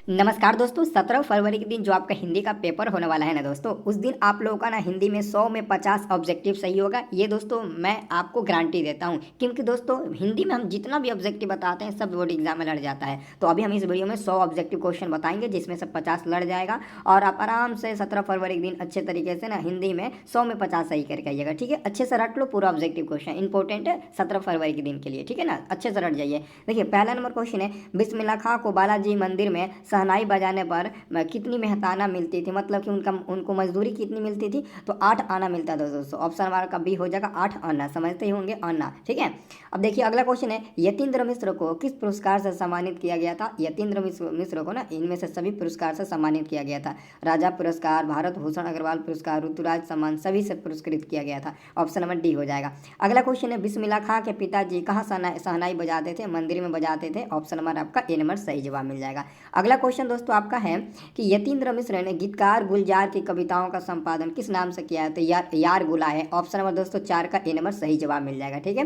नमस्कार दोस्तों, 17 फरवरी के दिन जो आपका हिंदी का पेपर होने वाला है ना दोस्तों, उस दिन आप लोगों का ना हिंदी में 100 में 50 ऑब्जेक्टिव सही होगा। ये दोस्तों मैं आपको गारंटी देता हूँ, क्योंकि दोस्तों हिंदी में हम जितना भी ऑब्जेक्टिव बताते हैं सब बोर्ड एग्जाम में लड़ जाता है। तो अभी हम इस वीडियो में 100 ऑब्जेक्टिव क्वेश्चन बताएंगे, जिसमें से 50 लड़ जाएगा और आप आराम से 17 फरवरी के दिन अच्छे तरीके से ना हिंदी में 100 में 50 सही करके आइएगा। ठीक है, अच्छे से रट लो पूरा ऑब्जेक्टिव क्वेश्चन, इंपॉर्टेंट है 17 फरवरी के दिन के लिए। ठीक है ना, अच्छे से रट जाइए। देखिए पहला नंबर क्वेश्चन है, बिस्मिल्लाह खां को बालाजी मंदिर में शहनाई बजाने पर कितनी मेहताना मिलती थी, मतलब कि उनको मजदूरी कितनी मिलती थी। तो 8 आना मिलता था दोस्तों। ऑप्शन हमारा का बी हो जाएगा 8 आना, समझते ही होंगे आना। ठीक है, अब देखिए अगला क्वेश्चन है, यतीन्द्र मिश्र को किस पुरस्कार से सम्मानित किया गया था। यतीन्द्र मिश्र को ना इनमें से सभी पुरस्कार से सम्मानित किया गया था। राजा पुरस्कार, भारत भूषण अग्रवाल पुरस्कार, ऋतुराज सम्मान, सभी से पुरस्कृत किया गया था। ऑप्शन नंबर डी हो जाएगा। अगला क्वेश्चन है, बिस्मिल्लाह खां के पिताजी कहाँ शहनाई बजाते थे। मंदिर में बजाते थे। ऑप्शन नंबर आपका ए नंबर सही जवाब मिल जाएगा। अगला क्वेश्चन दोस्तों आपका है कि यतीन्द्र मिश्र ने गीतकार गुलजार की कविताओं का संपादन किस नाम से किया है। तो यार गुला है। ऑप्शन नंबर दोस्तों 4 का ए नंबर सही जवाब मिल जाएगा। ठीक है,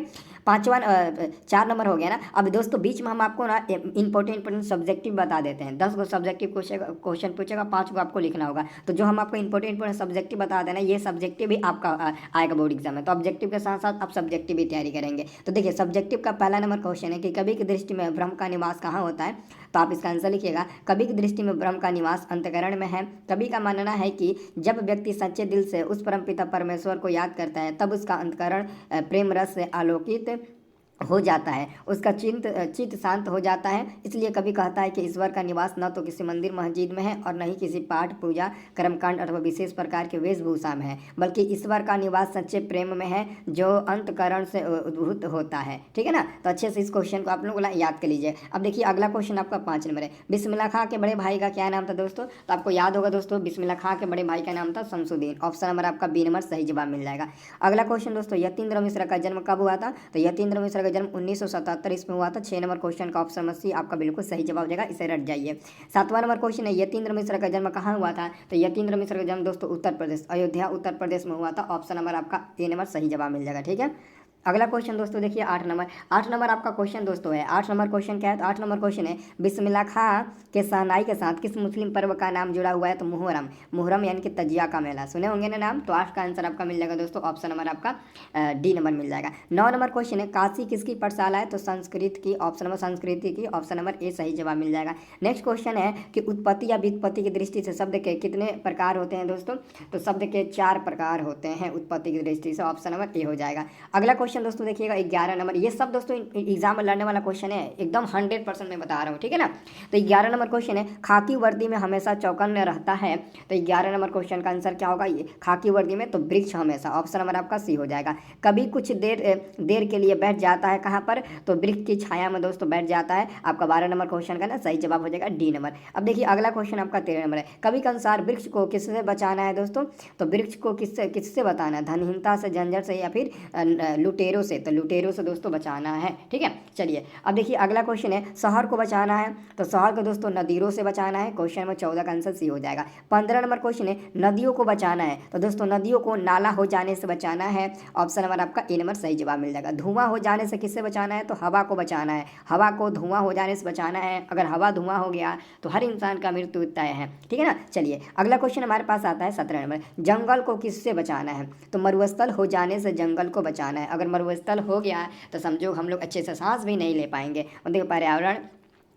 4 नंबर हो गया ना। अब दोस्तों बीच में हम आपको ना इंपॉर्टेंट सब्जेक्टिव बता देते हैं। 10 को सब्जेक्टिव क्वेश्चन पूछेगा, 5 को आपको लिखना होगा। तो जो हम आपको इंपॉर्टेंट सब्जेक्टिव बता देना, ये सब्जेक्टिव भी आपका आएगा बोर्ड एग्जाम में। तो ऑब्जेक्टिव के साथ साथ आप सब्जेक्टिव भी तैयारी करेंगे। तो देखिए सब्जेक्टिव का पहला नंबर क्वेश्चन है कि कवि की दृष्टि में ब्रह्म का निवास कहाँ होता है। तो आप इसका आंसर लिखिएगा, कवि की दृष्टि में ब्रह्म का निवास अंतःकरण में है। कवि का मानना है कि जब व्यक्ति सच्चे दिल से उस परमपिता परमेश्वर को याद करता है, तब उसका अंतःकरण प्रेम रस से आलोकित हो जाता है, उसका चित्त शांत हो जाता है। इसलिए कवि कहता है कि ईश्वर का निवास न तो किसी मंदिर मस्जिद में है और न ही किसी पाठ पूजा कर्मकांड अथवा विशेष प्रकार के वेशभूषा में है, बल्कि ईश्वर का निवास सच्चे प्रेम में है जो अंतकरण से उद्भूत होता है। ठीक है ना, तो अच्छे से इस क्वेश्चन को आप लोग याद कर लीजिए। अब देखिए अगला क्वेश्चन आपका 5 नंबर है, बिस्मिल्लाह खां के बड़े भाई का क्या नाम था दोस्तों। तो आपको याद होगा दोस्तों, बिस्मिल्लाह खां के बड़े भाई का नाम था शमसुद्दीन। ऑप्शन नंबर आपका बी नंबर सही जवाब मिल जाएगा। अगला क्वेश्चन दोस्तों, यतीन्द्र मिश्र का जन्म कब हुआ था। तो यतीन्द्र मिश्र का जन्म 1977 इसमें हुआ था। 6 नंबर क्वेश्चन का ऑप्शन सी आपका बिल्कुल सही जवाब हो जाएगा, इसे रट जाइए। 7वां नंबर क्वेश्चन है, यतीन्द्र मिश्र का जन्म कहाँ हुआ था। तो यतीन्द्र मिश्र का जन्म दोस्तों उत्तर प्रदेश, अयोध्या उत्तर प्रदेश में हुआ था। ऑप्शन नंबर आपका ए नंबर सही जवाब मिल जाएगा। ठीक है, अगला क्वेश्चन दोस्तों देखिए 8 नंबर आपका क्वेश्चन दोस्तों है। 8 नंबर क्वेश्चन क्या है। तो 8 नंबर क्वेश्चन है, बिस्मिल्लाह खां के शहनाई के साथ किस मुस्लिम पर्व का नाम जुड़ा हुआ है। तो मुहर्रम, मुहर्रम यानी कि तजिया का मेला, सुने होंगे ना नाम। तो 8 का आंसर आपका मिल जाएगा दोस्तों। ऑप्शन नंबर आपका डी नंबर मिल जाएगा। 9 नंबर क्वेश्चन है, काशी किसकी पाठशाला है। तो संस्कृत की। ऑप्शन नंबर संस्कृति की। ऑप्शन नंबर ए सही जवाब मिल जाएगा। नेक्स्ट क्वेश्चन है कि उत्पत्ति या व्युत्पत्ति की दृष्टि से शब्द के कितने प्रकार होते हैं दोस्तों। तो शब्द के 4 प्रकार होते हैं उत्पत्ति की दृष्टि से। ऑप्शन नंबर ए हो जाएगा। अगला क्वेश्चन दोस्तों देखिएगा 11 नंबर। ये सब दोस्तों एग्जाम में लड़ने वाला क्वेश्चन है, एकदम 100% मैं बता रहा हूँ। ठीक है ना, तो 11 नंबर क्वेश्चन है, खाकी वर्दी में हमेशा चौकन्ने रहता है। तो 11 नंबर क्वेश्चन का आंसर क्या होगा। ये खाकी वर्दी में तो वृक्ष हमेशा। ऑप्शन नंबर आपका सी हो जाएगा। कभी कुछ देर के लिए बैठ जाता है कहाँ पर। तो वृक्ष की छाया में दोस्तों बैठ जाता है। आपका 12 नंबर क्वेश्चन का ना सही जवाब हो जाएगा डी नंबर। अब देखिए अगला क्वेश्चन आपका 13 नंबर है, कवि के अनुसार वृक्ष को किससे बचाना है दोस्तों। तो वृक्ष को किससे बताना है, धनहीनता से, झंझट से, या फिर लुटेरों से। तो लुटेरों से दोस्तों बचाना है। ठीक है, चलिए अब देखिए अगला क्वेश्चन है, शहर को बचाना है। तो शहर को दोस्तों नदीरों से बचाना है। क्वेश्चन नंबर 14 का आंसर सी हो जाएगा। 15 नंबर क्वेश्चन है, नदियों को बचाना है। तो दोस्तों नदियों को नाला हो जाने से बचाना है। ऑप्शन नंबर आपका ए नंबर सही जवाब मिल जाएगा। धुआं हो जाने से किससे बचाना है। तो हवा को बचाना है। हवा को धुआं हो जाने से बचाना है। अगर हवा धुआं हो गया तो हर इंसान का मृत्यु तय है। ठीक है ना, चलिए अगला क्वेश्चन हमारे पास आता है 17 नंबर, जंगल को किससे बचाना है। तो मरुस्थल हो जाने से जंगल को बचाना है। अगर मरुस्थल हो गया तो समझो हम लोग अच्छे से सांस भी नहीं ले पाएंगे और देखो पर्यावरण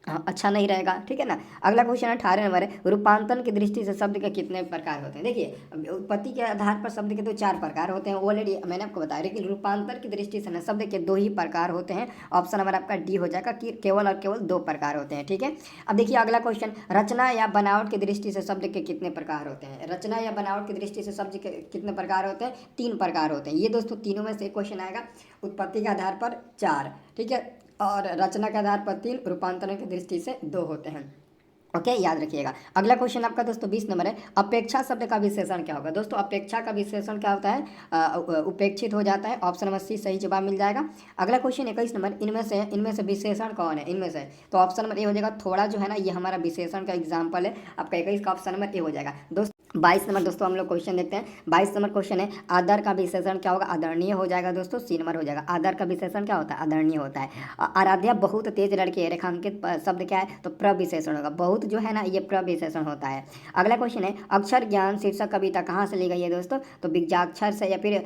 अच्छा नहीं रहेगा। ठीक है ना, अगला क्वेश्चन 18 नंबर है, रूपांतरण की दृष्टि से शब्द के कितने प्रकार होते हैं। देखिए उत्पत्ति के आधार पर शब्द के तो 4 प्रकार होते हैं, ऑलरेडी मैंने आपको बताया। लेकिन रूपांतर की दृष्टि से ना शब्द के 2 ही प्रकार होते हैं। ऑप्शन नंबर आपका डी हो जाएगा कि केवल और केवल 2 प्रकार होते हैं। ठीक है, अब देखिए अगला क्वेश्चन, रचना या बनावट की दृष्टि से शब्द के कितने प्रकार होते हैं। रचना या बनावट की दृष्टि से शब्द के कितने प्रकार होते हैं। 3 प्रकार होते हैं। ये दोस्तों तीनों में से एक क्वेश्चन आएगा। उत्पत्ति के आधार पर 4, ठीक है, और रचना के आधार पर 3, रूपांतरण की दृष्टि से 2 होते हैं। ओके, याद रखिएगा। अगला क्वेश्चन आपका दोस्तों 20 नंबर है, अपेक्षा शब्द का विशेषण क्या होगा। दोस्तों अपेक्षा का विशेषण क्या होता है, उपेक्षित हो जाता है। ऑप्शन नंबर सी सही जवाब मिल जाएगा। अगला क्वेश्चन 21 नंबर, इनमें से विशेषण कौन है। इनमें से तो ऑप्शन नंबर ए हो जाएगा। थोड़ा जो है ना ये हमारा विशेषण का एग्जाम्पल है। आपका 21 का ऑप्शन नंबर ए हो जाएगा। दोस्तों 22 नंबर दोस्तों हम लोग क्वेश्चन देखते हैं। 22 नंबर क्वेश्चन है, आदर का विशेषण क्या होगा? आदरणीय हो जाएगा दोस्तों, सी नंबर हो जाएगा। आदर का विशेषण क्या होता है? आदरणीय होता है। आराध्या बहुत तेज लड़की है, रेखांकित शब्द क्या है? तो प्रविशेषण होगा। बहुत जो है ना ये प्रविशेषण होता है। अगला क्वेश्चन है, अक्षर ज्ञान शीर्षक कविता कहाँ से ली गई है दोस्तों? तो बीजाक्षर से या फिर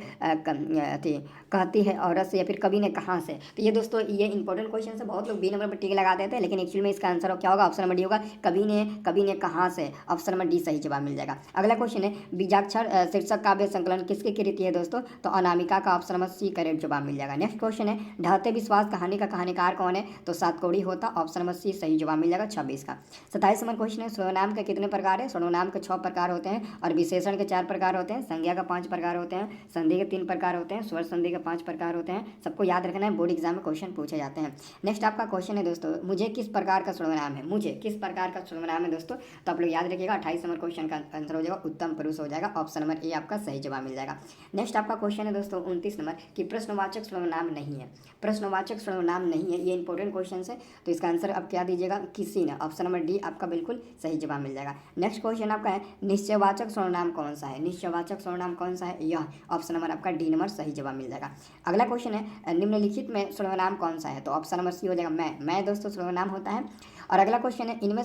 कहती है औरत से या फिर कवि ने कहाँ से? तो ये दोस्तों ये इंपॉर्टेंट क्वेश्चन है, बहुत लोग बी नंबर पर टिक लगा देते हैं, लेकिन एक्चुअली में इसका आंसर क्या होगा? ऑप्शन नंबर डी होगा। कवि ने कहाँ से? ऑप्शन नंबर डी सही जवाब मिल जाएगा। अगला क्वेश्चन है, बीजाक्षर शीर्षक काव्य संकलन किसकी कृति है दोस्तों? तो अनामिका का, ऑप्शन नंबर सी करेक्ट जवाब मिल जाएगा। नेक्स्ट क्वेश्चन है, ढहते विश्वास कहानी का कहानीकार कौन है? तो सातकोड़ी होता, ऑप्शन नंबर सी सही जवाब मिल जाएगा 26 का। 27 नंबर क्वेश्चन है, सर्वनाम के कितने प्रकार है? सर्वनाम के 6 प्रकार होते हैं और विशेषण के 4 प्रकार होते हैं, संज्ञा का 5 प्रकार होते हैं, संधि के 3 प्रकार होते हैं, स्वर संधि के 5 प्रकार होते हैं। सबको याद रखना है, बोर्ड एग्जाम में क्वेश्चन पूछे जाते हैं। नेक्स्ट आपका क्वेश्चन है दोस्तों, मुझे किस प्रकार का सर्वनाम है? मुझे किस प्रकार का सर्वनाम है दोस्तों? तो आप लोग याद रखिएगा, 28 नंबर क्वेश्चन का आंसर हो जाएगा उत्तम पुरुष हो जाएगा, ऑप्शन नंबर ए आपका सही जवाब मिल जाएगा। नेक्स्ट आपका क्वेश्चन है दोस्तों 29 नंबर कि प्रश्नवाचक सर्वनाम नहीं है। प्रश्नवाचक सर्वनाम नहीं है, ये इंपॉर्टेंट क्वेश्चन है, तो इसका आंसर आप क्या दीजिएगा? किसी ने, ऑप्शन नंबर डी आपका बिल्कुल सही जवाब मिल जाएगा। नेक्स्ट क्वेश्चन आपका है, निश्चयवाचक सर्वनाम कौन सा है? निश्चयवाचक सर्वनाम कौन सा है? यह, ऑप्शन नंबर आपका डी नंबर सही जवाब मिल जाएगा। अगला क्वेश्चन है, निम्नलिखित में सर्वनाम कौन सा है? तो ऑप्शन नंबर सी हो जाएगा मैं दोस्तों सर्वनाम होता है। और अगला क्वेश्चन है, इनमें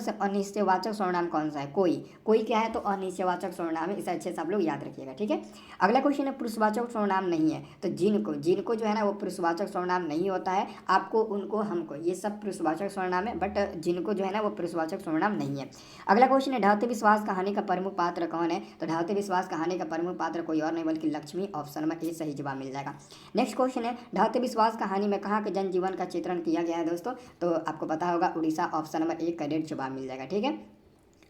से अनिश्चयवाचक सर्वनाम कौन सा है? कोई क्या है? तो अनिश्चयवाचक सर्वनाम है, इसे अच्छे से आप लोग याद रखिएगा, ठीक है। अगला क्वेश्चन है, पुरुषवाचक सर्वनाम नहीं है। तो जिनको जो है ना वो पुरुषवाचक सर्वनाम नहीं होता है, आपको, उनको, हमको, ये सब पुरुषवाचक सर्वनाम है, बट जिनको जो है ना वो पुरुषवाचक सर्वनाम नहीं है। अगला क्वेश्चन है, ढहते विश्वास कहानी का प्रमुख पात्र कौन है? तो ढहते विश्वास कहानी का प्रमुख पात्र कोई और नहीं बल्कि लक्ष्मी, ऑप्शन नंबर ए सही जवाब मिल जाएगा। नेक्स्ट क्वेश्चन है, ढहते विश्वास कहानी में कहाँ के जनजीवन का चित्रण किया गया है दोस्तों? तो आपको पता होगा उड़ीसा, ऑप्शन नंबर एक करेक्ट जवाब मिल जाएगा, ठीक है।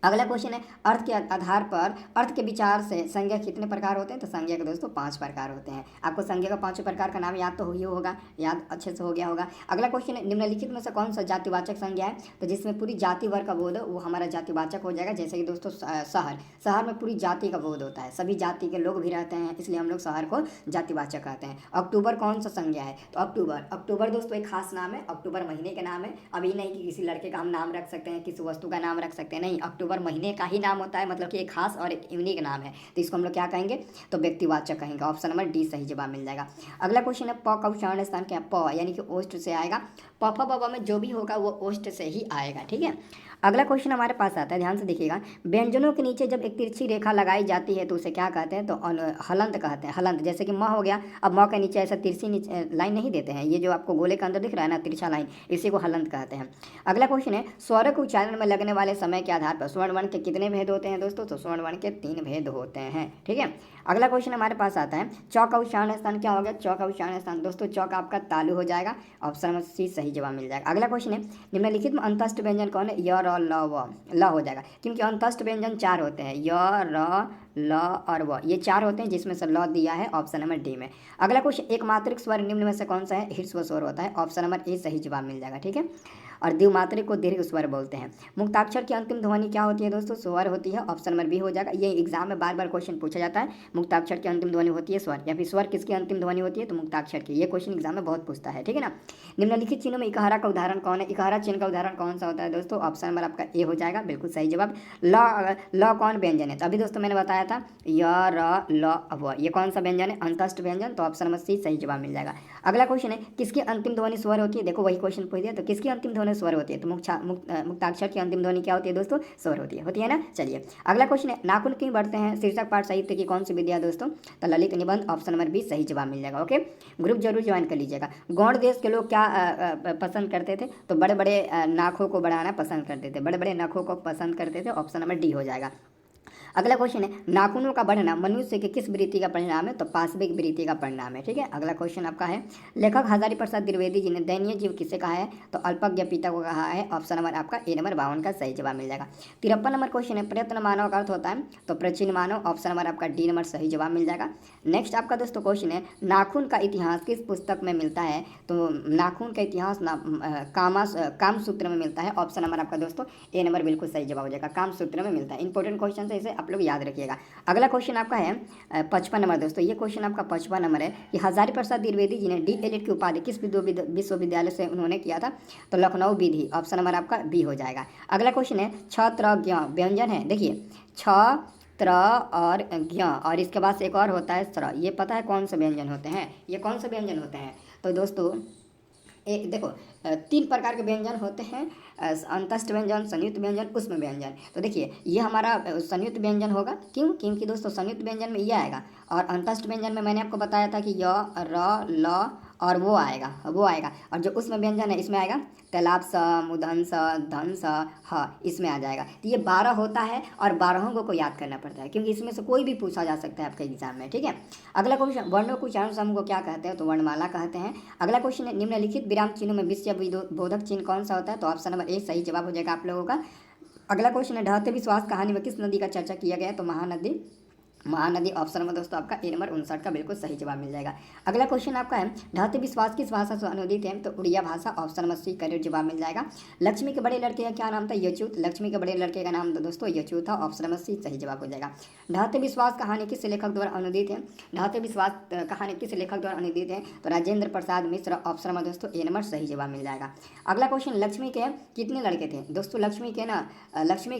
अगला क्वेश्चन है, अर्थ के आधार पर, अर्थ के विचार से संज्ञा कितने प्रकार होते हैं? तो संज्ञा के दोस्तों 5 प्रकार होते हैं। आपको संज्ञा का 5 प्रकार का नाम याद तो ही होगा, याद अच्छे से हो गया होगा। अगला क्वेश्चन है, निम्नलिखित में से कौन सा जातिवाचक संज्ञा है? तो जिसमें पूरी जाति वर्ग का बोध हो वो हमारा जातिवाचक हो जाएगा। जैसे कि दोस्तों शहर में पूरी जाति का बोध होता है, सभी जाति के लोग भी रहते हैं, इसलिए हम लोग शहर को जातिवाचक कहते हैं। अक्टूबर कौन सा संज्ञा है? तो अक्टूबर दोस्तों एक खास नाम है, अक्टूबर महीने का नाम है। अभी नहीं कि किसी लड़के का हम नाम रख सकते हैं, किसी वस्तु का नाम रख सकते हैं, नहीं, अक्टूबर महीने का ही नाम होता है, मतलब कि एक खास और एक यूनिक नाम है, तो इसको हम लोग क्या कहेंगे? तो व्यक्तिवाचक कहेंगे, ऑप्शन नंबर डी सही जवाब मिल जाएगा। अगला क्वेश्चन है, प का उच्चारण स्थान क्या? प यानी कि ओष्ठ से आएगा, प फ ब में जो भी होगा वो ओष्ठ से ही आएगा, ठीक है। अगला क्वेश्चन हमारे पास आता है, ध्यान से देखिएगा, व्यंजनों के नीचे जब एक तिरछी रेखा लगाई जाती है तो उसे क्या कहते हैं? तो हलंत कहते हैं। हलंत, जैसे कि म हो गया, अब म के नीचे ऐसा तिरछी लाइन नहीं देते हैं, ये जो आपको गोले के अंदर दिख रहा है ना तिरछा लाइन, इसी को हलंत कहते हैं। अगला क्वेश्चन है, स्वर के उच्चारण में लगने वाले समय के आधार पर स्वर्ण वर्ण के कितने भेद होते हैं दोस्तों? तो स्वर्ण वर्ण के 3 भेद होते हैं, ठीक है। अगला क्वेश्चन हमारे पास आता है, चौ का उच्चारण स्थान क्या हो गया? चौ का उच्चारण स्थान दोस्तों चौ का आपका तालु हो जाएगा, ऑप्शन नंबर सी सही जवाब मिल जाएगा। अगला क्वेश्चन है, निम्नलिखित में अंतस्थ व्यंजन कौन है? य, र, ल, व, ल हो जाएगा, क्योंकि अंतस्थ व्यंजन 4 होते हैं, य, र, ल और व, ये 4 होते हैं, जिसमें से ल दिया है ऑप्शन नंबर डी में। अगला क्वेश्चन, एक मात्रिक स्वर निम्न में से कौन सा है? ह्रस्व स्वर होता है, ऑप्शन नंबर ए सही जवाब मिल जाएगा, ठीक है। और द्विमात्रिक को दीर्घ स्वर बोलते हैं। मुक्ताक्षर की अंतिम ध्वनि क्या होती है दोस्तों? स्वर होती है, ऑप्शन नंबर बी हो जाएगा। ये एग्जाम में बार बार क्वेश्चन पूछा जाता है, मुक्ताक्षर की अंतिम ध्वनि होती है स्वर, या फिर स्वर किसकी अंतिम ध्वनि होती है? तो मुक्ताक्षर की। ये क्वेश्चन एग्जाम में बहुत पूछता है, ठीक है ना। निम्नलिखित चिन्हों में इकहारा का उदाहरण कौन है? इकहारा चिन्ह का उदाहरण कौन सा होता है दोस्तों? ऑप्शन नंबर आपका ए हो जाएगा, बिल्कुल सही जवाब। ल कौन व्यंजन है? तो अभी दोस्तों मैंने बताया था य, र, ल, व, ये कौन सा व्यंजन है? अंतस्थ व्यंजन, तो ऑप्शन नंबर सी सही जवाब मिल जाएगा। अगला क्वेश्चन है, किसकी अंतिम ध्वनि स्वर होती है? देखो वही क्वेश्चन पूछ दिया, तो किसकी अंतिम ध्वनि स्वर होती है? तो मुक्ताक्षर की अंतिम ध्वनि क्या होती है दोस्तों? स्वर होती है ना। चलिए अगला क्वेश्चन है, नाखून क्यों बढ़ते हैं? शीर्षक पाठ साहित्य की कौन सी विद्या दोस्तों? तो ललित निबंध, ऑप्शन नंबर बी सही जवाब मिल जाएगा। ओके, ग्रुप जरूर ज्वाइन कर लीजिएगा। गौड़ देश के लोग क्या पसंद करते थे? तो बड़े बड़े नाखों को बढ़ाना पसंद करते थे, बड़े बड़े नखों को पसंद करते थे, ऑप्शन नंबर डी हो जाएगा। अगला क्वेश्चन है, नाखूनों का बढ़ना मनुष्य के किस वृत्ति का परिणाम है? तो पाशविक वृत्ति का परिणाम है, ठीक है। अगला क्वेश्चन आपका है, लेखक हजारी प्रसाद द्विवेदी जी ने दयनीय जीव किसे कहा है? तो अल्पज्ञ पिता को कहा है, ऑप्शन नंबर आपका ए नंबर 52 का सही जवाब मिल जाएगा। 53 नंबर क्वेश्चन है, प्रयत्न मानव का अर्थ होता है? तो प्राचीन मानव, ऑप्शन नंबर आपका डी नंबर सही जवाब मिल जाएगा। नेक्स्ट आपका दोस्तों क्वेश्चन है, नाखून का इतिहास किस पुस्तक में मिलता है? तो नाखून का इतिहास काम सूत्र में मिलता है, ऑप्शन नंबर आपका दोस्तों ए नंबर बिल्कुल सही जवाब हो जाएगा, काम सूत्र में मिलता है। इंपॉर्टेंट क्वेश्चन है, इसे आप लोग याद रखिएगा। अगला क्वेश्चन आपका है 55 नंबर दोस्तों, ये क्वेश्चन आपका 55 नंबर है कि हजारी प्रसाद द्विवेदी जी ने DELED की उपाधि किस विश्वविद्यालय से उन्होंने किया था? तो लखनऊ विधि, ऑप्शन नंबर आपका बी हो जाएगा। अगला क्वेश्चन है, छत्रज्ञ व्यंजन है, देखिए छ त्र और ज्ञ, और इसके बाद से एक और होता है स्र। ये पता है कौन से व्यंजन होते हैं? ये कौन से व्यंजन होते हैं? तो दोस्तों एक देखो, तीन प्रकार के व्यंजन होते हैं, अंतस्थ व्यंजन, संयुक्त व्यंजन, उष्म व्यंजन। तो देखिए ये हमारा संयुक्त व्यंजन होगा। क्यों? क्योंकि दोस्तों संयुक्त व्यंजन में ये आएगा, और अंतस्थ व्यंजन में मैंने आपको बताया था कि य, र, ल और वो आएगा। और जो उष्म व्यंजन है इसमें आएगा तालाब स, मुदन स, धन स, ह, इसमें आ जाएगा। तो ये 12 होता है, और 12 को याद करना पड़ता है, क्योंकि इसमें से कोई भी पूछा जा सकता है आपके एग्जाम में। ठीक है, अगला क्वेश्चन, वर्णों को उच्चारण समूह को क्या कहते हैं? तो वर्णमाला कहते हैं। अगला क्वेश्चन है, निम्नलिखित विराम चिन्हों में विषय बोधक चिन्ह कौन सा होता है? तो ऑप्शन नंबर ए सही जवाब हो जाएगा आप लोगों का। अगला क्वेश्चन है, ढहते विश्वास कहानी में किस नदी का चर्चा किया गया है? तो महानदी ऑप्शन नंबर दोस्तों आपका ए नंबर 59 का बिल्कुल सही जवाब मिल जाएगा। अगला क्वेश्चन आपका है, ढहते विश्वास किस भाषा से अनुदित है? तो उड़िया भाषा ऑप्शन नंबर सी करेक्ट जवाब मिल जाएगा। लक्ष्मी के बड़े लड़के का क्या नाम था? यच्युत। लक्ष्मी के बड़े लड़के का नाम दोस्तों यच्युत था, ऑप्शन नंबर सी सही जवाब हो जाएगा। ढहते विश्वास कहानी किस लेखक द्वारा अनुदित है? ढहते विश्वास कहानी किस लेखक द्वारा अनुदित है? तो राजेंद्र प्रसाद मिश्र, ऑप्शन नंबर दोस्तों ए नंबर सही जवाब मिल जाएगा। अगला क्वेश्चन, लक्ष्मी के कितने लड़के थे? दोस्तों लक्ष्मी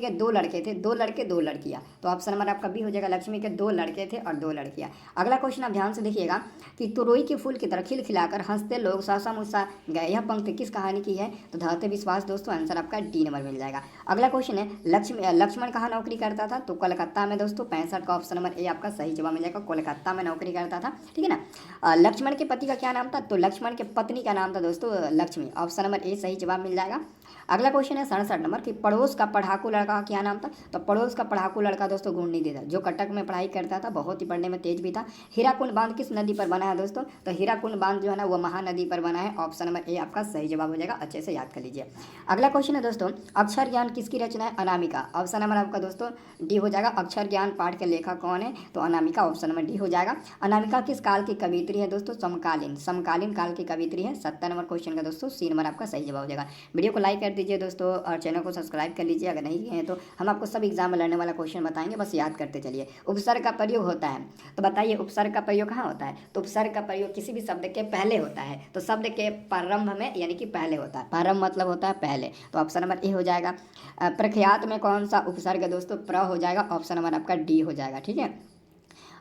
के 2 लड़के थे, 2 लड़के 2 लड़कियां। तो ऑप्शन नंबर आपका बी हो जाएगा, लक्ष्मी के 2 लड़के थे और 2 लड़कियां। अगला क्वेश्चन आप ध्यान से देखिएगा कि तुरई के फूल की तरह खिलखिलाकर हंसते लोग सहसा मुस्सा गए, यह पंक्ति किस कहानी की है? तो ढहते विश्वास दोस्तों आंसर आपका डी नंबर मिल जाएगा। अगला क्वेश्चन है, लक्ष्मण कहाँ नौकरी करता था? तो कोलकाता में दोस्तों, 65 का ऑप्शन नंबर ए आपका सही जवाब मिल जाएगा, कोलकाता में नौकरी करता था। ठीक है ना। लक्ष्मण के पति का क्या नाम था? तो लक्ष्मण के पत्नी का नाम था दोस्तों लक्ष्मी, ऑप्शन नंबर ए सही जवाब मिल जाएगा। अगला क्वेश्चन है 67 नंबर कि पड़ोस का पढ़ाकू लड़का का क्या नाम था? तो पड़ोस का पढ़ाकू लड़का दोस्तों गुणनिधि था, जो कटक में पढ़ाई करता था, बहुत ही पढ़ने में तेज भी था। हीराकुंड बांध किस नदी पर बना है दोस्तों? तो हीराकुंड बांध जो है ना वो महानदी पर बना है, ऑप्शन नंबर ए आपका सही जवाब हो जाएगा, अच्छे से याद कर लीजिए। अगला क्वेश्चन है दोस्तों, अक्षर ज्ञान किसकी रचना है? अनामिका, ऑप्शन नंबर आपका दोस्तों डी हो जाएगा। अक्षर ज्ञान पाठ के लेखक कौन है? तो अनामिका, ऑप्शन नंबर डी हो जाएगा। अनामिका किस काल की कवियत्री है दोस्तों? समकालीन काल की कवियत्री है। 70 नंबर क्वेश्चन का दोस्तों सी नंबर आपका सही जवाब हो जाएगा। वीडियो को लाइक कर दीजिए दोस्तों, और चैनल को सब्सक्राइब कर लीजिए अगर नहीं किए हैं तो। हम आपको सब एग्जाम में लड़ने वाला क्वेश्चन बताएंगे, बस याद करते चलिए। उपसर्ग का प्रयोग होता है, तो बताइए उपसर्ग का प्रयोग कहाँ होता है? तो उपसर्ग का प्रयोग किसी भी शब्द के पहले होता है, तो शब्द के प्रारंभ में यानी कि पहले होता है। प्रारंभ मतलब होता है पहले, तो ऑप्शन नंबर ए हो जाएगा। प्रख्यात में कौन सा उपसर्ग है दोस्तों? प्र हो जाएगा, ऑप्शन नंबर आपका डी हो जाएगा। ठीक है,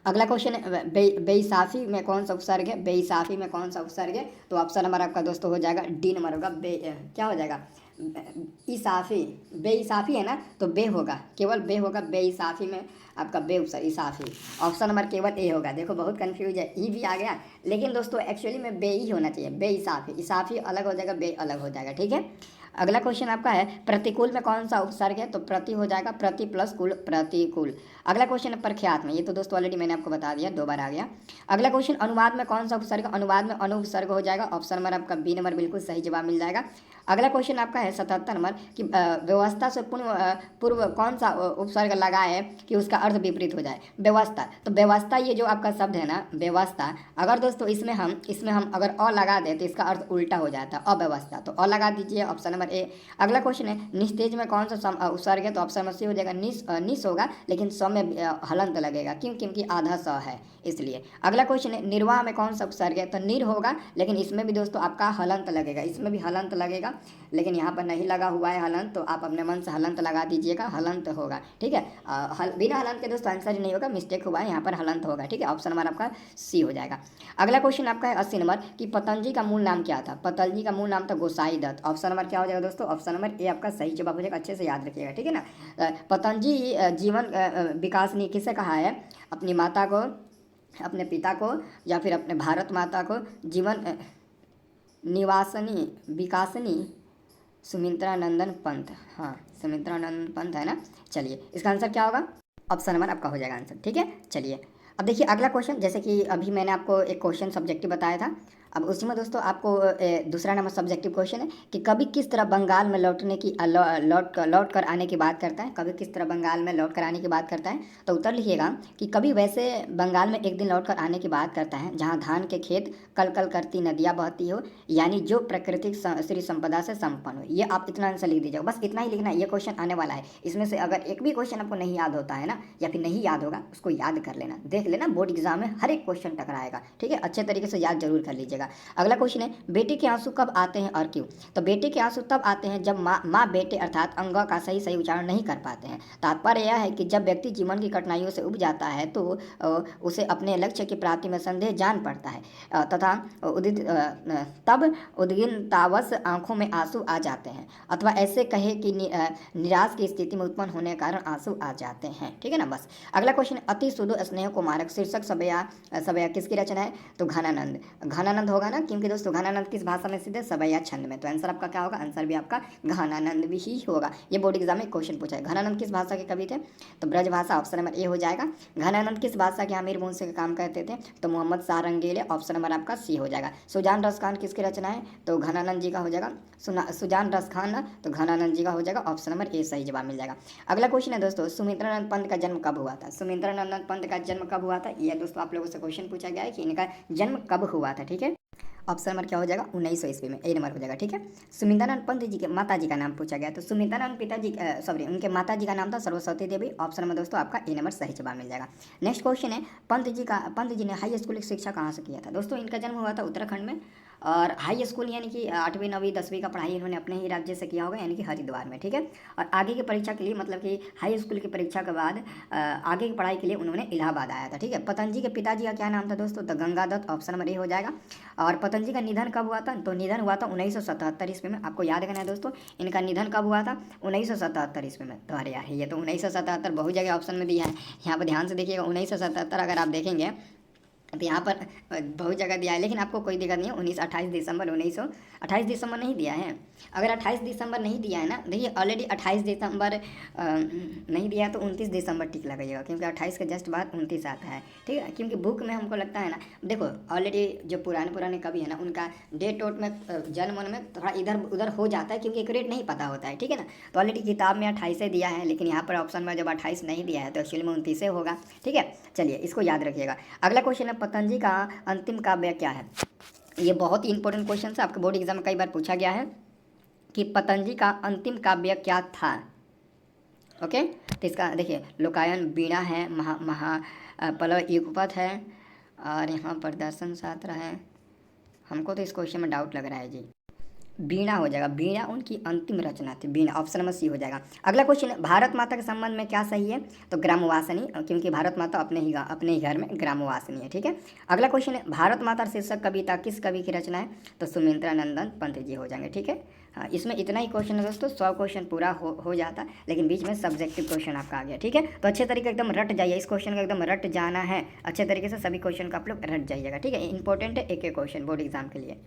अगला क्वेश्चन है, बेईसाफी में कौन सा उपसर्ग है? बेईसाफी में कौन सा उपसर्ग है? तो ऑप्शन नंबर आपका दोस्तों हो जाएगा डी नंबर होगा, क्या हो जाएगा? ईसाफी, बेईसाफी है ना, तो बे होगा, केवल बे होगा। बेईसाफी में आपका बे उपसर्ग ईसाफी, ऑप्शन नंबर केवल ए होगा। देखो बहुत कंफ्यूज है, ई भी आ गया, लेकिन दोस्तों एक्चुअली में बे ही होना चाहिए। बेईसाफी, ईसाफी अलग हो जाएगा, बे अलग हो जाएगा। ठीक है, अगला क्वेश्चन आपका है, प्रतिकूल में कौन सा उपसर्ग है? तो प्रति हो जाएगा, प्रति प्लस कुल, प्रतिकूल। अगला क्वेश्चन है प्रख्यात में, ये तो दोस्तों ऑलरेडी मैंने आपको बता दिया, 2 बार आ गया। अगला क्वेश्चन, अनुवाद में कौन सा उपसर्ग? अनुवाद में अनुपसर्ग हो जाएगा, ऑप्शन नंबर आपका बी नंबर बिल्कुल सही जवाब मिल जाएगा। अगला क्वेश्चन आपका है 77 नंबर कि व्यवस्था से पूर्व कौन सा उपसर्ग लगाए कि उसका अर्थ विपरीत हो जाए? व्यवस्था, तो व्यवस्था ये जो आपका शब्द है ना व्यवस्था, अगर दोस्तों इसमें हम अगर अ लगा दें तो इसका अर्थ उल्टा हो जाता है, अव्यवस्था, तो अ लगा दीजिए, ऑप्शन नंबर ए। अगला क्वेश्चन है, निस्तेज में कौन सा उपसर्ग है? तो ऑप्शन नंबर सी हो जाएगा, निस होगा, लेकिन स में हलंत लगेगा, क्यों? क्योंकि आधा स है इसलिए। अगला क्वेश्चन है, निर्वाह में कौन सा उपसर्ग है? तो निर होगा, लेकिन इसमें भी दोस्तों आपका हलंत लगेगा, इसमें भी हलंत लगेगा, लेकिन यहाँ पर नहीं लगा हुआ है हलंत, तो आप अपने मन से हलंत लगा दीजिएगा, हलंत होगा। ठीक है, बिना हलंत के दोस्तों आंसर ही नहीं होगा, मिस्टेक हुआ है, यहाँ पर हलंत होगा। ठीक है, ऑप्शन नंबर आपका सी हो जाएगा। अगला क्वेश्चन आपका है 80 नंबर कि पतंजलि का मूल नाम क्या था? पतंजलि का मूल नाम था गोसाई दत्त, ऑप्शन नंबर क्या हो जाएगा दोस्तों? ऑप्शन नंबर ए आपका सही जवाब हो जाएगा, अच्छे से याद रखिएगा। ठीक है ना, पतंजलि जीवन विकासनी किसे कहा है? अपनी माता को, अपने पिता को, या फिर अपने भारत माता को जीवन निवासनी विकासनी सुमित्रानंदन पंत, हाँ सुमित्रानंदन पंत है ना। चलिए इसका आंसर क्या होगा? ऑप्शन नंबर आपका हो जाएगा आंसर। ठीक है, चलिए अब देखिए अगला क्वेश्चन, जैसे कि अभी मैंने आपको एक क्वेश्चन सब्जेक्टिव बताया था, अब उसी में दोस्तों आपको दूसरा नंबर सब्जेक्टिव क्वेश्चन है कि कवि किस तरह बंगाल में लौटने की लौट कर आने की बात करता है? कवि किस तरह बंगाल में लौट कर आने की बात करता है? तो उत्तर लिखिएगा कि कवि वैसे बंगाल में एक दिन लौट कर आने की बात करता है जहाँ धान के खेत कल कल करती नदियाँ बहती हो, यानी जो प्राकृतिक श्री संपदा से संपन्न हो। ये आप इतना आंसर लिख दीजिएगा, बस इतना ही लिखना है। ये क्वेश्चन आने वाला है, इसमें से अगर एक भी क्वेश्चन आपको नहीं याद होता है ना, या फिर नहीं याद होगा, उसको याद कर लेना, देख लेना, बोर्ड एग्जाम में हर एक क्वेश्चन टकराएगा। ठीक है, अच्छे तरीके से याद जरूर कर लीजिएगा। जाएगा। अगला क्वेश्चन है, बेटे के आंसू कब आते हैं और क्यों? तो बेटे के आंसू तब आते हैं जब माँ बेटे अर्थात अंग का सही सही उच्चारण नहीं कर पाते हैं। तात्पर्य यह है कि जब व्यक्ति जीवन की कठिनाइयों से उब जाता है तो उसे अपने लक्ष्य की प्राप्ति में संदेह जान पड़ता है तथा तब उद्विग्नतावश आंखों में आंसू आ जाते हैं, अथवा ऐसे कहे कि निराश की स्थिति में उत्पन्न होने के कारण आंसू आ जाते हैं। ठीक है ना। बस अगला क्वेश्चन, अति सुदो स्नेह को मारक शीर्षक सवैया सवैया किसकी रचना है? तो घनानंद। घनानंद होगा ना, क्योंकि दोस्तों घनानंद किस भाषा में सिद्ध है? सवैया छंद में। तो आंसर आपका क्या होगा? आंसर भी आपका घनानंद भी ही होगा। ये बोर्ड एग्जाम में क्वेश्चन पूछा है। घनानंद किस भाषा के कवि थे? तो ब्रज भाषा, ऑप्शन नंबर ए हो जाएगा। घनानंद किस भाषा के आमिर मुंशी का काम करते थे? तो मोहम्मद सारंगीले, ऑप्शन नंबर आपका सी हो जाएगा। सुजान रसखान किसकी रचना है? तो घनानंद जी का हो जाएगा। सुजान रसखान, तो घनानंद जी का हो जाएगा, ऑप्शन नंबर ए सही जवाब मिल जाएगा। अगला क्वेश्चन है दोस्तों, सुमित्रानंद पंत का जन्म कब हुआ था? सुमित्रानंद पंत का जन्म कब हुआ था? यह दोस्तों आप लोगों से क्वेश्चन पूछा गया है कि इनका जन्म कब हुआ था। ठीक है, ऑप्शन नंबर क्या हो जाएगा? 1900 ईस्वी में, ए नंबर हो जाएगा। ठीक है, सुमित्रानंद पंत जी के माता जी का नाम पूछा गया। तो सुमित्रानंद पिताजी सॉरी उनके माता जी का नाम था सरस्वती देवी, ऑप्शन नंबर दोस्तों आपका ए नंबर सही जवाब मिल जाएगा। नेक्स्ट क्वेश्चन है, पंत जी ने हाई स्कूल की शिक्षा कहाँ से किया था? दोस्तों इनका जन्म हुआ था उत्तराखंड में, और हाई स्कूल यानी कि 8वीं 9वीं 10वीं का पढ़ाई इन्होंने अपने ही राज्य से किया होगा, यानी कि हरिद्वार में। ठीक है, और आगे की परीक्षा के लिए मतलब कि हाई स्कूल की परीक्षा के बाद आगे की पढ़ाई के लिए उन्होंने इलाहाबाद आया था। ठीक है, पतंजलि के पिताजी का क्या नाम था दोस्तों? तो गंगादत्त, ऑप्शन नंबर ए हो जाएगा। और पतंजलि का निधन कब हुआ था? तो निधन हुआ था 1977 ईस्वी में। आपको याद करना है दोस्तों, इनका निधन कब हुआ था? 1977 ईस्वी में। तो अरे यार ये तो 1977 बहुत जगह ऑप्शन में दिया है, यहाँ पर ध्यान से देखिएगा। 1977 अगर आप देखेंगे तो यहाँ पर बहुत जगह दिया है, लेकिन आपको कोई दिक्कत नहीं है। 28 दिसंबर 28 दिसंबर नहीं दिया है। अगर 28 दिसंबर नहीं दिया है ना, देखिए ऑलरेडी 28 दिसंबर नहीं दिया है तो 29 दिसंबर टिक लगाइएगा, क्योंकि 28 के जस्ट बाद 29 आता है। ठीक है, क्योंकि बुक में हमको लगता है ना, देखो ऑलरेडी जो पुराने कवि है ना, उनका डेट वोट में जन्म में थोड़ा इधर उधर हो जाता है, क्योंकि एक्यूरेट नहीं पता होता है। ठीक है ना, तो ऑलरेडी किताब में 28 दिया है, लेकिन यहाँ पर ऑप्शन में जब 28 नहीं दिया है तो एक्चुअली में 29 होगा। ठीक है, चलिए इसको याद रखिएगा। अगला क्वेश्चन है, पतंजलि का अंतिम काव्य क्या है? ये बहुत ही इंपॉर्टेंट क्वेश्चन है, आपके बोर्ड एग्जाम में कई बार पूछा गया है कि पतंजलि का अंतिम काव्य क्या था। ओके, तो इसका देखिए, लोकायन, वीणा है, महापलव युगपथ है, और यहाँ पर दर्शन शास्त्र है। हमको तो इस क्वेश्चन में डाउट लग रहा है जी, वीणा हो जाएगा। वीणा उनकी अंतिम रचना थी, वीणा, ऑप्शन नंबर सी हो जाएगा। अगला क्वेश्चन है, भारत माता के संबंध में क्या सही है? तो ग्रामवासिनी, क्योंकि भारत माता अपने ही घर में ग्रामवासिनी है। ठीक है, अगला क्वेश्चन है, भारत माता शीर्षक कविता किस कवि की रचना है? तो सुमित्रानंद पंत जी हो जाएंगे। ठीक है, हाँ इसमें इतना ही क्वेश्चन है दोस्तों, 100 क्वेश्चन पूरा हो जाता, लेकिन बीच में सब्जेक्टिव क्वेश्चन आपका आ गया। ठीक है, तो अच्छे तरीके एकदम रट जाइए, इस क्वेश्चन का एकदम रट जाना है अच्छे तरीके से, सभी क्वेश्चन का आप लोग रट जाइएगा। ठीक है, इंपॉर्टेंट है एक एक क्वेश्चन बोर्ड एग्जाम के लिए।